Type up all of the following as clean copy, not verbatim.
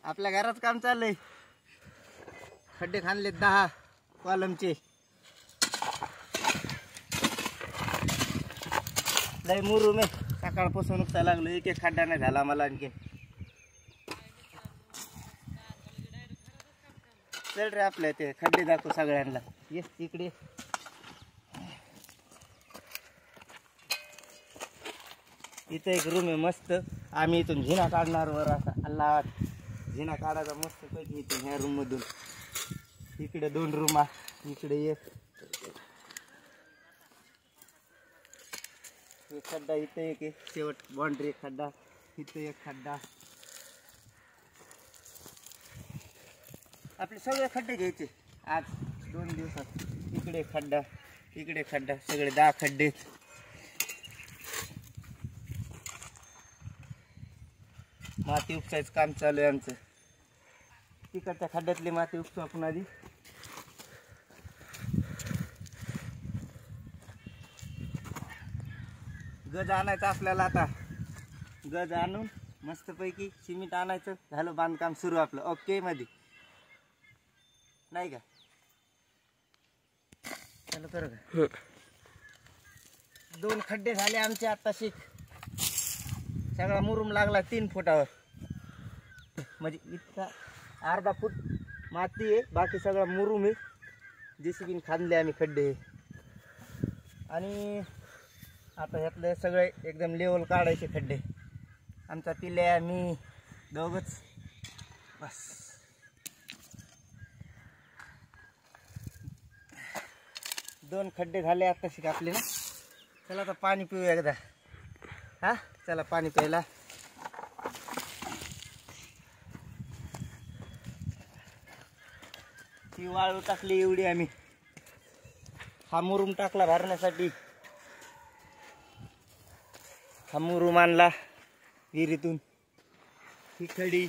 आपल्या घरात काम चाललंय. खड्डे खाणले 10 कॉलमचे. लय मुरुम आहे. सकाळपासून उठता लागलो. एक एक खड्डा नाही झाला मला आणखी. चल रे आपल्या ते खड्डे दाखव सगळ्यांना. येस इकडे. इथं एक रूम आहे मस्त. आम्ही इथून झिना काढणार वर असा. अल्ला झिना काढायचा मस्त पैकी इथून ह्या रूम मधून. इकडे 2 रूम. इकडे एक खड्डा. इथं एक आहे शेवट बाउंड्री खड्डा. इथं एक खड्डा. आपले सगळे खड्डे घ्यायचे आज 2 दिवसात. इकडे खड्डा इकडे खड्डा सगळे 10 खड्डे. माती उपसायचं काम चालू आहे आमचं. तिकडच्या खड्ड्यातली माती उपसू आपण आधी. गज आणायचं आपल्याला आता. गज आणून मस्तपैकी सिमेंट आणायचं. झालं बांधकाम सुरू आपलं. ओके मध्ये नाही का? चालू करू का? 2 खड्डे झाले आमचे आता. शिक सगळा मुरुम लागला 3 फुटावर. म्हणजे इतका अर्धा फूट माती आहे. बाकी सगळा मुरुम आहे. जेसीबीने खांदले आम्ही खड्डे. आणि आता ह्यातले सगळे एकदम लेवल काढायचे खड्डे. आमचा पिल्या मी दोघंच बस. दोन खड्डे झाले आता शिक आपले ना. चला आता पाणी पिऊ एकदा. हा चला पाणी प्यायला. ती वाळू टाकली एवढी आम्ही. हा मुरुम टाकला भरण्यासाठी. हा मुरुम आणला विहिरीतून. ही खडी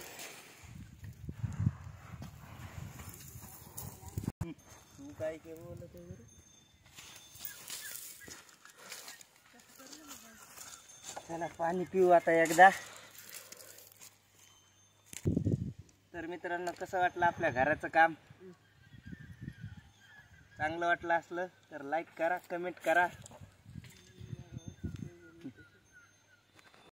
काय के बोलत आहे. चला पाणी पिऊ आता एकदा. तर मित्रांनो कसं वाटलं आपल्या घराचं काम. चांगलं वाटलं असलं तर लाईक करा, कमेंट करा.